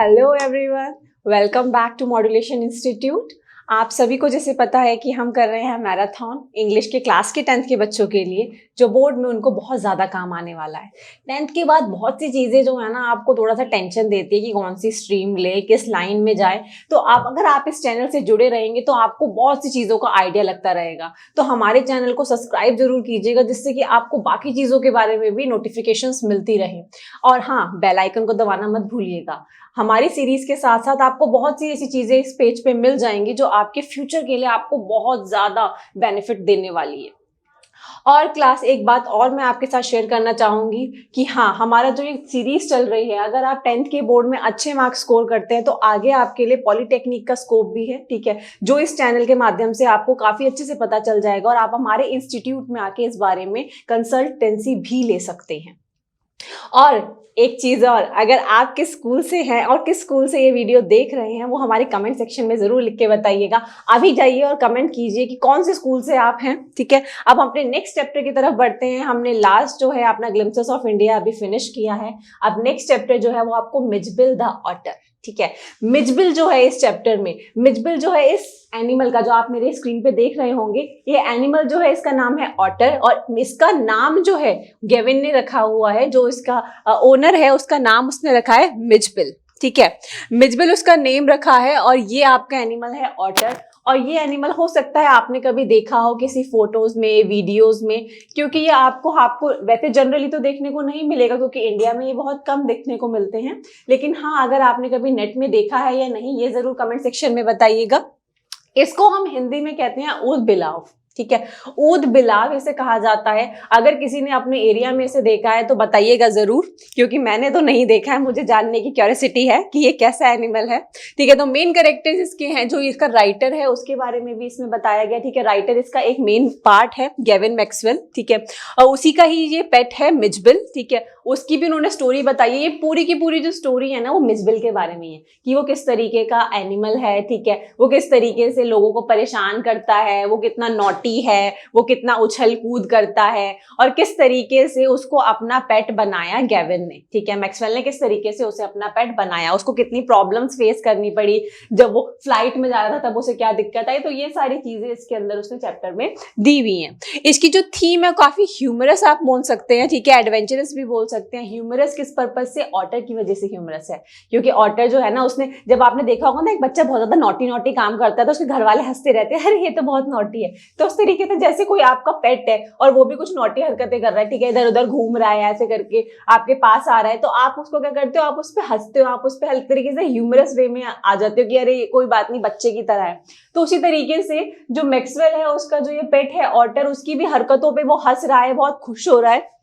Hello everyone, welcome back to modulation institute. आप सभी को जैसे पता है कि हम कर रहे हैं मैराथन इंग्लिश के क्लास के 10th के बच्चों के लिए, जो बोर्ड में उनको बहुत ज़्यादा काम आने वाला है। 10th के बाद बहुत सी चीज़ें जो है ना आपको थोड़ा सा टेंशन देती है कि कौन सी स्ट्रीम ले, किस लाइन में जाए। तो अगर आप इस चैनल से जुड़े रहेंगे तो आपको बहुत सी चीज़ों का आइडिया लगता रहेगा। तो हमारे चैनल को सब्सक्राइब जरूर कीजिएगा, जिससे कि आपको बाकी चीज़ों के बारे में भी नोटिफिकेशंस मिलती रहे। और हाँ, बेल आइकन को दबाना मत भूलिएगा। हमारी सीरीज के साथ साथ आपको बहुत सी ऐसी चीजें इस पेज पे मिल जाएंगी जो आपके फ्यूचर के लिए आपको बहुत ज्यादा बेनिफिट देने वाली है। और क्लास, एक बात और मैं आपके साथ शेयर करना चाहूंगी कि हाँ, हमारा जो ये सीरीज चल रही है, अगर आप 10th के बोर्ड में अच्छे मार्क्स स्कोर करते हैं तो आगे आपके लिए पॉलिटेक्निक का स्कोप भी है, ठीक है, जो इस चैनल के माध्यम से आपको काफी अच्छे से पता चल जाएगा और आप हमारे इंस्टीट्यूट में आके इस बारे में कंसल्टेंसी भी ले सकते हैं। और एक चीज और, अगर आप किस स्कूल से हैं और किस स्कूल से ये वीडियो देख रहे हैं वो हमारे कमेंट सेक्शन में जरूर लिख के बताइएगा। अभी जाइए और कमेंट कीजिए कि कौन से स्कूल से आप हैं, ठीक है। अब हम अपने नेक्स्ट चैप्टर की तरफ बढ़ते हैं। हमने लास्ट जो है अपना ग्लिम्पसेस ऑफ इंडिया अभी फिनिश किया है। अब नेक्स्ट चैप्टर जो है वो आपको मिजबिल द ऑटर, ठीक है। मिजबिल जो है इस चैप्टर में, मिजबिल जो है इस एनिमल का, जो आप मेरे स्क्रीन पे देख रहे होंगे, ये एनिमल जो है इसका नाम है ऑटर, और इसका नाम जो है गेविन ने रखा हुआ है, जो इसका ओनर है उसका नाम उसने रखा है मिजबिल, ठीक है। मिजबिल उसका नेम रखा है और ये आपका एनिमल है ऑटर। और ये एनिमल हो सकता है आपने कभी देखा हो किसी फोटोज में, वीडियोज में, क्योंकि ये आपको वैसे जनरली तो देखने को नहीं मिलेगा, क्योंकि इंडिया में ये बहुत कम देखने को मिलते हैं। लेकिन हाँ, अगर आपने कभी नेट में देखा है या नहीं, ये जरूर कमेंट सेक्शन में बताइएगा। इसको हम हिंदी में कहते हैं ऊद बिलाव, ठीक है। ऊद बिलाव इसे कहा जाता है। अगर किसी ने अपने एरिया में इसे देखा है तो बताइएगा जरूर, क्योंकि मैंने तो नहीं देखा है, मुझे जानने की क्यूरियोसिटी है कि ये कैसा एनिमल है, ठीक है। तो मेन कैरेक्टर्स इसके हैं, जो इसका राइटर है उसके बारे में भी इसमें बताया गया, ठीक है। राइटर इसका एक मेन पार्ट है गेविन मैक्सवेल, ठीक है, और उसी का ही ये पेट है मिजबिल, ठीक है। उसकी भी उन्होंने स्टोरी बताई है। ये पूरी की पूरी जो स्टोरी है ना वो मिजबिल के बारे में है, कि वो किस तरीके का एनिमल है, ठीक है। वो किस तरीके से लोगों को परेशान करता है, वो कितना नॉटी है, वो कितना उछल कूद करता है, और किस तरीके से उसको अपना पेट बनाया गेविन ने, ठीक है। मैक्सवेल ने किस तरीके से उसे अपना पेट बनाया, उसको कितनी प्रॉब्लम्स फेस करनी पड़ी, जब वो फ्लाइट में जा रहा था तब उसे क्या दिक्कत आई। तो ये सारी चीजें इसके अंदर उसने चैप्टर में दी हुई हैं। इसकी जो थीम है काफी ह्यूमरस आप बोल सकते हैं, ठीक है, एडवेंचरस भी बोल सकते हैं। ह्यूमरस किस पर्पज से? ऑटर की वजह से ह्यूमरस है, क्योंकि ऑटर जो है ना, उसने, जब आपने देखा होगा ना एक बच्चा बहुत ज्यादा नॉटी नॉटी काम करता है तो उसके घर वाले हंसते रहते हैं, अरे ये तो बहुत नॉटी है। तो उस तरीके से जैसे कोई आपका पेट है और वो भी कुछ नॉटी हरकतें कर रहा है, ठीक है, इधर उधर घूम रहा है, ऐसे करके आपके पास आ रहा है, तो आप उसको क्या करते हो, आप उस पर हंसते हो, आप उस पर हर तरीके से ह्यूमरस वे में आ जाते हो कि अरे कोई बात नहीं, बच्चे की तरह है। तो उसी तरीके से जो मैक्सवेल है, उसका जो ये पेट है ऑटर, उसकी भी हरकतों पे वो हंस रहा है, बहुत खुश हो रहा है।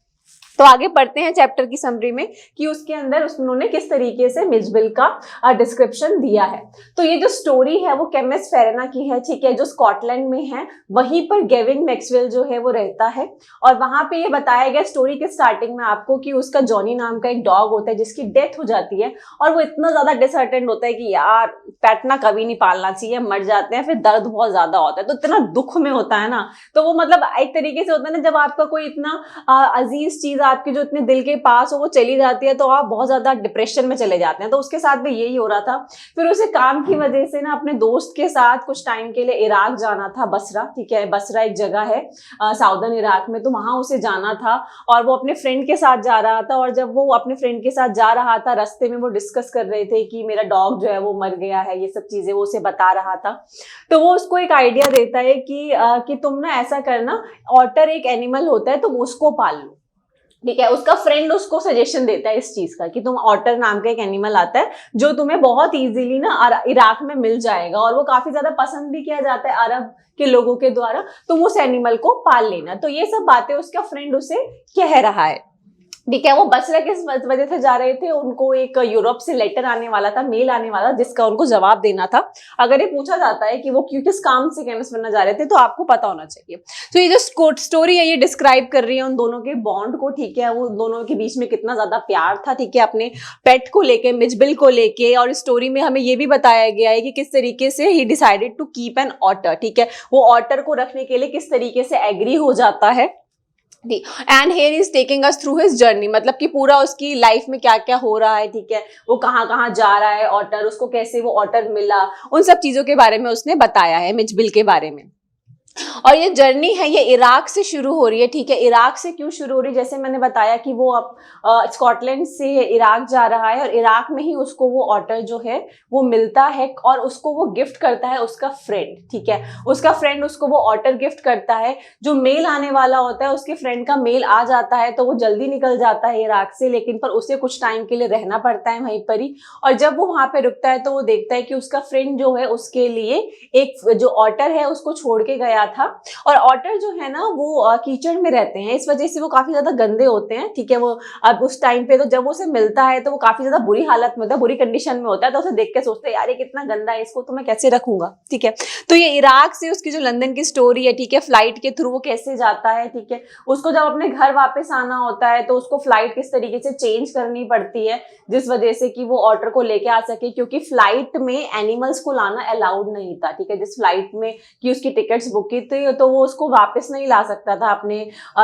तो आगे पढ़ते हैं चैप्टर की समरी में कि उसके अंदर उन्होंने किस तरीके से मिजबिल का डिस्क्रिप्शन दिया है। तो ये जो स्टोरी है वो केमिस्ट फेरेना की है, ठीक है, जो स्कॉटलैंड में है। वहीं पर गेविन मैक्सवेल जो है वो रहता है, और वहां पे ये बताया गया स्टोरी के स्टार्टिंग में आपको कि उसका जॉनी नाम का एक डॉग होता है जिसकी डेथ हो जाती है, और वो इतना ज्यादा डिसहार्टेंड होता है कि यार पेट ना कभी नहीं पालना चाहिए, मर जाते हैं, फिर दर्द बहुत ज्यादा होता है, तो इतना दुख में होता है ना। तो वो मतलब एक तरीके से होता है ना, जब आपका कोई इतना अजीज चीज आपके जो इतने दिल के पास हो वो चली जाती है तो आप बहुत ज्यादा डिप्रेशन में चले जाते हैं। तो उसके साथ भी यही हो रहा था। फिर उसे काम की वजह से ना अपने दोस्त के साथ कुछ टाइम के लिए इराक जाना था, बसरा, ठीक है, बसरा एक जगह है साउदर्न इराक में, तो वहां उसे जाना था और वो अपने फ्रेंड के साथ जा रहा था। और जब वो अपने फ्रेंड के साथ जा रहा था, रास्ते में वो डिस्कस कर रहे थे कि मेरा डॉग जो है वो मर गया है, ये सब चीजें वो उसे बता रहा था। तो वो उसको एक आइडिया देता है कि तुम ना ऐसा करना, ऑटर एक एनिमल होता है, तुम उसको पाल लो, ठीक है। उसका फ्रेंड उसको सजेशन देता है इस चीज का कि तुम ऑटर नाम का एक एनिमल आता है जो तुम्हें बहुत इजीली ना इराक में मिल जाएगा, और वो काफी ज्यादा पसंद भी किया जाता है अरब के लोगों के द्वारा, तुम उस एनिमल को पाल लेना। तो ये सब बातें उसका फ्रेंड उसे कह रहा है, ठीक है। वो बसरा किस वजह से जा रहे थे, उनको एक यूरोप से लेटर आने वाला था, मेल आने वाला, जिसका उनको जवाब देना था। अगर ये पूछा जाता है कि वो क्यों, किस काम से केमिस्ट बनना जा रहे थे, तो आपको पता होना चाहिए। तो ये जो स्टोरी है ये डिस्क्राइब कर रही है उन दोनों के बॉन्ड को, ठीक है, वो दोनों के बीच में कितना ज्यादा प्यार था, ठीक है, अपने पेट को लेके, मिजबिल को लेके। और स्टोरी में हमें ये भी बताया गया है कि किस तरीके से ही decided to keep an otter, ठीक है, वो ऑटर को रखने के लिए किस तरीके से एग्री हो जाता है। And here is taking us through his journey, मतलब कि पूरा उसकी लाइफ में क्या क्या हो रहा है, ठीक है, वो कहाँ कहाँ जा रहा है ऑटर, उसको कैसे वो ऑटर मिला, उन सब चीजों के बारे में उसने बताया है मिचबिल के बारे में। और ये जर्नी है, ये इराक से शुरू हो रही है, ठीक है। इराक से क्यों शुरू हो रही है, जैसे मैंने बताया कि वो अब स्कॉटलैंड से इराक जा रहा है और इराक में ही उसको वो ऑटर जो है वो मिलता है और उसको वो गिफ्ट करता है उसका फ्रेंड, ठीक है। उसका फ्रेंड उसको वो ऑटर गिफ्ट करता है। जो मेल आने वाला होता है उसके फ्रेंड का मेल आ जाता है तो वो जल्दी निकल जाता है इराक से, लेकिन पर उसे कुछ टाइम के लिए रहना पड़ता है वहीं पर ही। और जब वो वहां पे रुकता है तो वो देखता है कि उसका फ्रेंड जो है उसके लिए एक जो ऑटर है उसको छोड़ के गया था। और ऑटर जो है ना वो कीचड़ में रहते हैं, इस वजह से वो काफी ज्यादा गंदे होते हैं, ठीक है। वो अब उस टाइम पे तो जब वो उसे मिलता है तो वो काफी ज्यादा बुरी हालत में होता है, बुरी कंडीशन में होता है, तो उसे देख के सोचते हैं यार ये कितना गंदा है, इसको तो मैं कैसे रखूंगा, ठीक है। तो ये इराक से उसकी जो लंदन की स्टोरी है, ठीक है, फ्लाइट के थ्रू वो कैसे जाता है, ठीक है। उसको जब अपने घर वापस आना होता है तो उसको फ्लाइट किस तरीके से चेंज करनी पड़ती है जिस वजह से कि वो ऑर्डर को लेके आ सके, क्योंकि फ्लाइट में एनिमल्स को लाना अलाउड नहीं था, ठीक है। जिस फ्लाइट में की उसकी टिकट्स बुक की थी तो वो उसको वापस नहीं ला सकता था अपने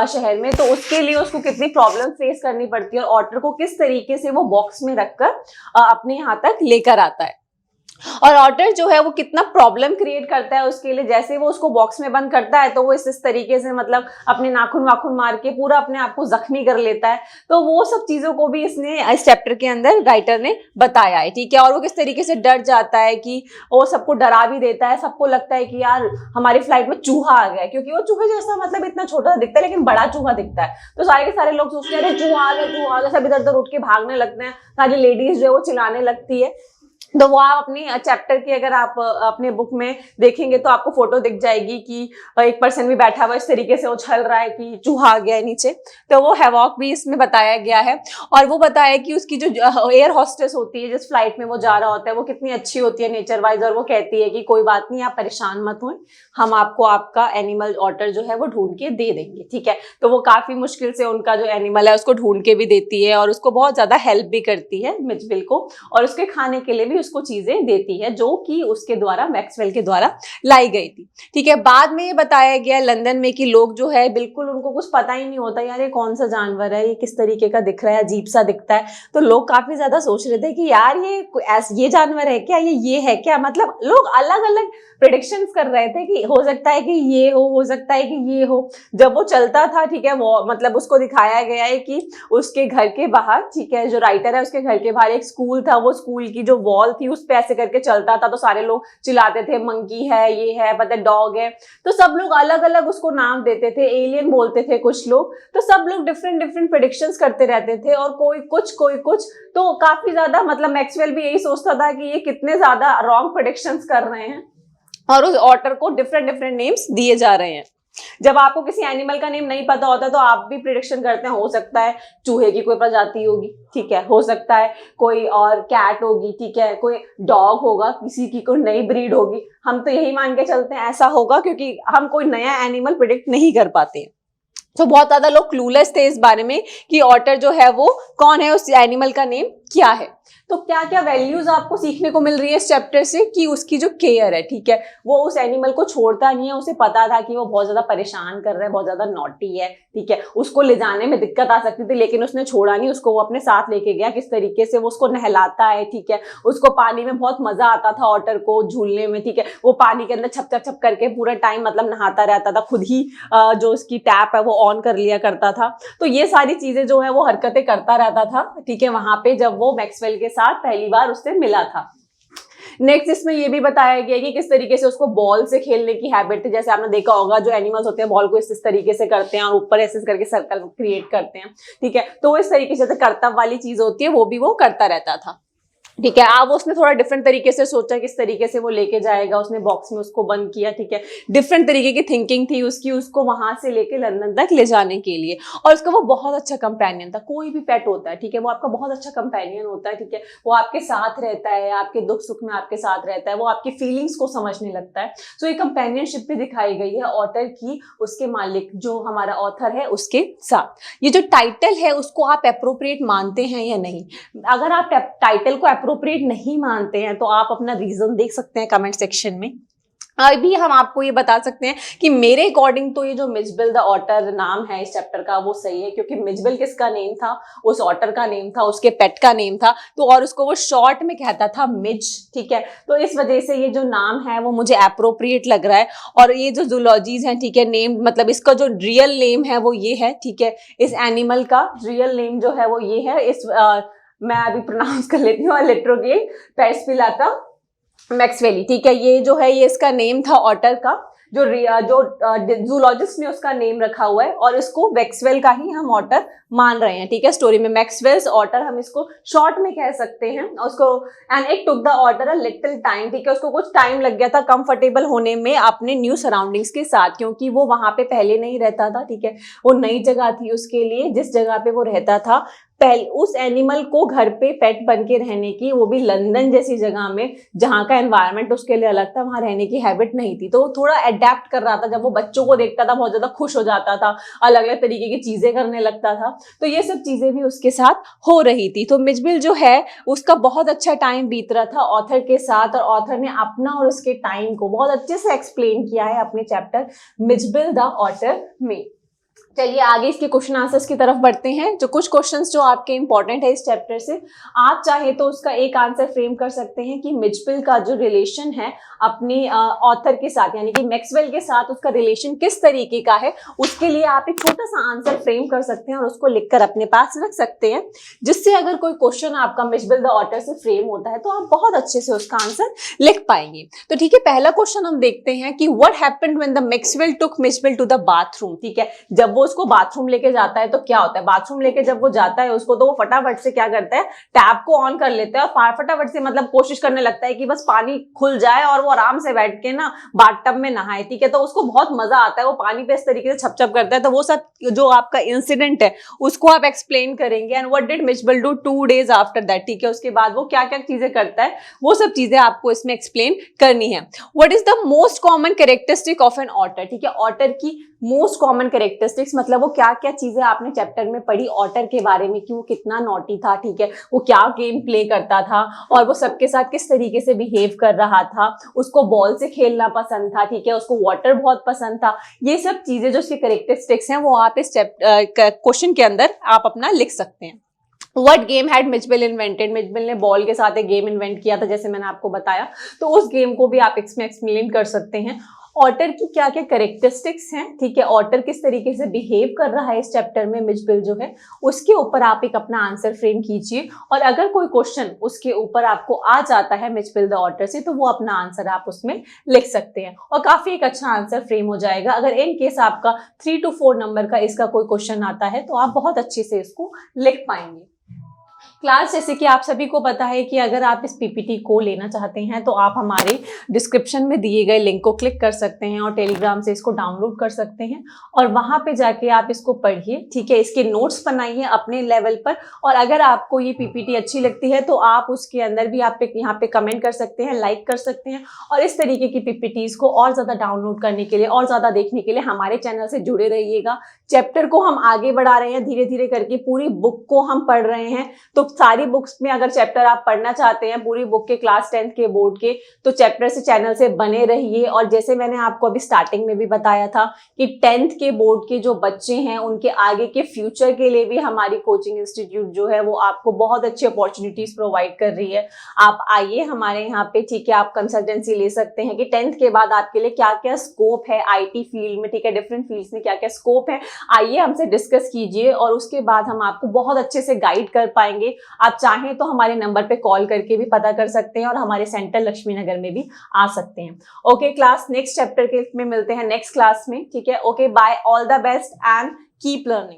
शहर में, तो उसके लिए उसको कितनी प्रॉब्लम फेस करनी पड़ती है और ऑर्डर को किस तरीके से वो बॉक्स में रखकर अपने यहाँ तक लेकर आता है। और ऑटर जो है वो कितना प्रॉब्लम क्रिएट करता है उसके लिए, जैसे वो उसको बॉक्स में बंद करता है तो वो इस तरीके से मतलब अपने नाखून वाखून मार के पूरा अपने आप को जख्मी कर लेता है। तो वो सब चीजों को भी इसने इस चैप्टर के अंदर राइटर ने बताया है, ठीक है। और वो किस तरीके से डर जाता है कि वो सबको डरा भी देता है, सबको लगता है कि यार हमारी फ्लाइट में चूहा आ गया, क्योंकि वो चूहे जैसा मतलब इतना छोटा दिखता है लेकिन बड़ा चूहा दिखता है। तो सारे के सारे लोग सोचते हैं अरे चूहा आ गया, चूहा आ गया, सब इधर उधर उठ के भागने लगते हैं, सारी लेडीज जो है वो चिल्लाने लगती है। तो वो आप अपनी चैप्टर की अगर आप अपने बुक में देखेंगे तो आपको फोटो दिख जाएगी कि एक पर्सन भी बैठा हुआ इस तरीके से उछल रहा है कि चूहा आ गया है नीचे। तो वो हैवॉक भी इसमें बताया गया है। और वो बताया कि उसकी जो एयर हॉस्टेस होती है जिस फ्लाइट में वो जा रहा होता है वो कितनी अच्छी होती है नेचर वाइज, और वो कहती है कि कोई बात नहीं, आप परेशान मत हो, हम आपको आपका एनिमल ऑटर जो है वो ढूंढ के दे देंगे, ठीक है। तो वो काफी मुश्किल से उनका जो एनिमल है उसको ढूंढ के भी देती है और उसको बहुत ज्यादा हेल्प भी करती है मिचबिल को, और उसके खाने के लिए भी उसको चीजें देती है जो कि उसके द्वारा मैक्सवेल के द्वारा लाई गई थी, ठीक है। बाद में ये बताया गया लंदन में कि लोग जो है बिल्कुल उनको कुछ पता ही नहीं होता यार ये कौन सा जानवर है, ये किस तरीके का दिख रहा है, अजीब सा दिखता है। तो लोग काफी ज्यादा सोच रहे थे कि यार ये जानवर है क्या, ये है क्या, मतलब लोग अलग अलग प्रेडिक्शंस कर रहे थे कि हो सकता है कि ये हो सकता है कि ये हो। जब वो चलता था, ठीक है, वो मतलब उसको दिखाया गया है कि उसके घर के बाहर, ठीक है, जो राइटर है उसके घर के बाहर एक स्कूल था, वो स्कूल की जो वॉल थी उस पे ऐसे करके चलता था तो सारे लोग चिल्लाते थे मंकी है, ये है, पता डॉग है। तो सब लोग अलग अलग उसको नाम देते थे, एलियन बोलते थे कुछ लोग, तो सब लोग डिफरेंट डिफरेंट प्रेडिक्शंस करते रहते थे और कोई कुछ। तो काफी ज्यादा मतलब मैक्सवेल भी यही सोचता था कि ये कितने ज्यादा रॉन्ग प्रेडिक्शंस कर रहे हैं और उस ऑटर को डिफरेंट डिफरेंट नेम्स दिए जा रहे हैं। जब आपको किसी एनिमल का नेम नहीं पता होता तो आप भी प्रिडिक्शन करते हैं, हो सकता है चूहे की कोई प्रजाति होगी, ठीक है, हो सकता है कोई और कैट होगी, ठीक है, कोई डॉग होगा, किसी की कोई नई ब्रीड होगी। हम तो यही मान के चलते हैं ऐसा होगा क्योंकि हम कोई नया एनिमल प्रिडिक्ट नहीं कर पाते। तो बहुत ज्यादा लोग क्लूलेस थे इस बारे में कि ऑटर जो है वो कौन है, उस एनिमल का नेम क्या है। तो क्या क्या वैल्यूज आपको सीखने को मिल रही है इस चैप्टर से कि उसकी जो केयर है, ठीक है, वो उस एनिमल को छोड़ता नहीं है। उसे पता था कि वो बहुत ज्यादा परेशान कर रहा है, बहुत ज्यादा नॉटी है, ठीक है, उसको ले जाने में दिक्कत आ सकती थी लेकिन उसने छोड़ा नहीं, उसको वो अपने साथ लेके गया। किस तरीके से वो उसको नहलाता है, ठीक है, उसको पानी में बहुत मजा आता था ऑटर को झूलने में, ठीक है, वो पानी के अंदर छप छप छप करके पूरा टाइम मतलब नहाता रहता था, खुद ही जो उसकी टैप है वो ऑन कर लिया करता था। तो ये सारी चीजें जो है वो हरकतें करता रहता था, ठीक है, वहां पे जब वो मैक्सवेल के साथ पहली बार उससे मिला था। नेक्स्ट इसमें ये भी बताया गया कि किस तरीके से उसको बॉल से खेलने की हैबिट थी। जैसे आपने देखा होगा जो एनिमल्स होते हैं बॉल को इस तरीके से करते हैं और ऊपर ऐसे करके सर्कल क्रिएट करते हैं, ठीक है, तो इस तरीके से कर्तव्य वाली चीज होती है वो भी वो करता रहता था, ठीक है। अब उसने थोड़ा डिफरेंट तरीके से सोचा किस तरीके से वो लेके जाएगा, उसने बॉक्स में उसको बंद किया, ठीक है, डिफरेंट तरीके की थिंकिंग थी उसकी, उसको वहां से लेके लंदन तक ले जाने के लिए। और उसका वो बहुत अच्छा कंपेनियन था। कोई भी पेट होता है, ठीक है, वो आपका बहुत अच्छा कंपेनियन होता है, ठीक है, वो आपके साथ रहता है, आपके दुख सुख में आपके साथ रहता है, वो आपकी फीलिंग्स को समझने लगता है। तो ये कंपेनियनशिप भी दिखाई गई है ऑटर की उसके मालिक जो हमारा ऑथर है उसके साथ। ये जो टाइटल है उसको आप एप्रोप्रिएट मानते हैं या नहीं? अगर आप टाइटल को अप्रोप्रिएट नहीं मानते हैं तो आप अपना रीजन देख सकते हैं कमेंट सेक्शन में। अभी हम आपको ये बता सकते हैं कि मेरे अकॉर्डिंग तो ये जो मिजबिल द ऑटर नाम है इस चैप्टर का वो सही है, क्योंकि मिजबिल किसका नेम था, उस ऑटर का नेम था, उसके पेट का नेम था, तो और उसको वो शॉर्ट में कहता था मिज, ठीक है। तो इस वजह से ये जो नाम है वो मुझे एप्रोप्रिएट लग रहा है। और ये जो जूलॉजीज हैं, ठीक है, नेम मतलब इसका जो रियल नेम है वो ये है, ठीक है, इस एनिमल का रियल नेम जो है वो ये है। मैं अभी प्रोनाउंस कर लेती हूँ, एलेक्ट्रोगेल पैरसिपिलाटा मैक्सवेली, ठीक है। ये जो है ये इसका नेम था ऑटर का, जो जूलॉजिस्ट ने उसका नेम रखा हुआ है, और इसको मैक्सवेल का ही हम ऑटर मान रहे हैं, ठीक है। स्टोरी में मैक्सवेल्स ऑटर हम इसको शॉर्ट में कह सकते हैं उसको। And it took the otter a little time, ठीक है, उसको कुछ टाइम लग गया था कंफर्टेबल होने में अपने न्यू सराउंडिंग्स के साथ, क्योंकि वो वहां पे पहले नहीं रहता था, ठीक है। वो नई जगह थी उसके लिए, जिस जगह पे वो रहता था पहले उस एनिमल को घर पे पेट बन के रहने की, वो भी लंदन जैसी जगह में जहाँ का एनवायरनमेंट उसके लिए अलग था, वहां रहने की हैबिट नहीं थी, तो वो थोड़ा अडेप्ट कर रहा था। जब वो बच्चों को देखता था बहुत ज्यादा खुश हो जाता था, अलग अलग तरीके की चीजें करने लगता था, तो ये सब चीजें भी उसके साथ हो रही थी। तो मिजबिल जो है उसका बहुत अच्छा टाइम बीत रहा था ऑथर के साथ, और ऑथर ने अपना और उसके टाइम को बहुत अच्छे से एक्सप्लेन किया है अपने चैप्टर मिजबिल द ऑटर में। चलिए आगे इसके क्वेश्चन आंसर्स की तरफ बढ़ते हैं। जो कुछ क्वेश्चंस जो आपके इंपॉर्टेंट है इस चैप्टर से, आप चाहे तो उसका एक आंसर फ्रेम कर सकते हैं कि मिजबिल का जो रिलेशन है अपने ऑथर के साथ, यानी कि मैक्सवेल के साथ, उसका रिलेशन किस तरीके का है, उसके लिए आप एक छोटा सा आंसर फ्रेम कर सकते हैं और उसको लिखकर अपने पास रख सकते हैं, जिससे अगर कोई क्वेश्चन आपका मिजबिल द ऑटर से फ्रेम होता है तो आप बहुत अच्छे से उसका आंसर लिख पाएंगे। तो ठीक है, पहला क्वेश्चन हम देखते हैं कि what happened when the Maxwell took Mijbil to the bathroom, ठीक है। जब वो उसको बाथरूम लेके जाता है तो क्या होता है, बाथरूम लेके जब वो जाता है उसको, तो वो फटाफट से क्या करता है, टैप को ऑन कर लेता है और फटाफट से मतलब कोशिश करने लगता है कि बस पानी खुल जाए और वो आराम से बैठ के ना बाथटब में नहाए, ठीक है। तो उसको बहुत मजा आता है, वो पानी पे इस तरीके से छप करता है। तो वो सब जो आपका इंसिडेंट है उसको आप एक्सप्लेन करेंगे। And what did Mijbil do 2 days after that, ठीक है, उसके बाद वो क्या क्या चीजें करता है, वो सब चीजें आपको इसमें एक्सप्लेन करनी है। What is the most common characteristic of an otter, ठीक है, ऑटर की मोस्ट कॉमन कैरेक्टरिस्टिक्स मतलब वो क्या क्या चीजें आपने चैप्टर में पढ़ी ऑटर के बारे में, कि वो कितना नॉटी था, ठीक है, वो क्या गेम प्ले करता था, और वो सबके साथ किस तरीके से बिहेव कर रहा था, उसको बॉल से खेलना पसंद था, ठीक है, उसको वाटर बहुत पसंद था। ये सब चीजें जो उसकी कैरेक्टरिस्टिक्स हैं वो आप इस क्वेश्चन के अंदर आप अपना लिख सकते हैं। What game had Mijbil invented, Mijbil ने बॉल के साथ एक गेम इन्वेंट किया था जैसे मैंने आपको बताया, तो उस गेम को भी आप इसमें एक्सप्लेन कर सकते हैं। ऑटर की क्या क्या कैरेक्टरिस्टिक्स हैं, ठीक है, ऑटर किस तरीके से बिहेव कर रहा है इस चैप्टर में मिजबिल जो है, उसके ऊपर आप एक अपना आंसर फ्रेम कीजिए। और अगर कोई क्वेश्चन उसके ऊपर आपको आ जाता है मिजबिल द ऑटर से, तो वो अपना आंसर आप उसमें लिख सकते हैं और काफी एक अच्छा आंसर फ्रेम हो जाएगा। अगर इन केस आपका 3 to 4 नंबर का इसका कोई क्वेश्चन आता है तो आप बहुत अच्छे से इसको लिख पाएंगे। क्लास, जैसे कि आप सभी को पता है कि अगर आप इस पीपीटी को लेना चाहते हैं तो आप हमारे डिस्क्रिप्शन में दिए गए लिंक को क्लिक कर सकते हैं और टेलीग्राम से इसको डाउनलोड कर सकते हैं और वहां पे जाके आप इसको पढ़िए, ठीक है, इसके नोट्स बनाइए अपने लेवल पर। और अगर आपको ये पीपीटी अच्छी लगती है तो आप उसके अंदर भी आप यहाँ पे कमेंट कर सकते हैं, लाइक कर सकते हैं, और इस तरीके की पीपीटीज को और ज्यादा डाउनलोड करने के लिए और ज्यादा देखने के लिए हमारे चैनल से जुड़े रहिएगा। चैप्टर को हम आगे बढ़ा रहे हैं धीरे धीरे करके, पूरी बुक को हम पढ़ रहे हैं, तो सारी बुक्स में अगर चैप्टर आप पढ़ना चाहते हैं पूरी बुक के क्लास 10th के बोर्ड के, तो चैप्टर से चैनल से बने रहिए। और जैसे मैंने आपको अभी स्टार्टिंग में भी बताया था कि 10th के बोर्ड के जो बच्चे हैं उनके आगे के फ्यूचर के लिए भी हमारी कोचिंग इंस्टीट्यूट जो है वो आपको बहुत अच्छी अपॉर्चुनिटीज प्रोवाइड कर रही है। आप आइए हमारे यहाँ पे, ठीक है, आप कंसल्टेंसी ले सकते हैं कि 10th के बाद आपके लिए क्या क्या स्कोप है आईटी फील्ड में, ठीक है, डिफरेंट फील्ड्स में क्या क्या स्कोप है, आइए हमसे डिस्कस कीजिए और उसके बाद हम आपको बहुत अच्छे से गाइड कर पाएंगे। आप चाहें तो हमारे नंबर पे कॉल करके भी पता कर सकते हैं और हमारे सेंटर लक्ष्मी नगर में भी आ सकते हैं। ओके क्लास, नेक्स्ट चैप्टर के में मिलते हैं नेक्स्ट क्लास में, ठीक है। Okay bye, all the best and keep learning.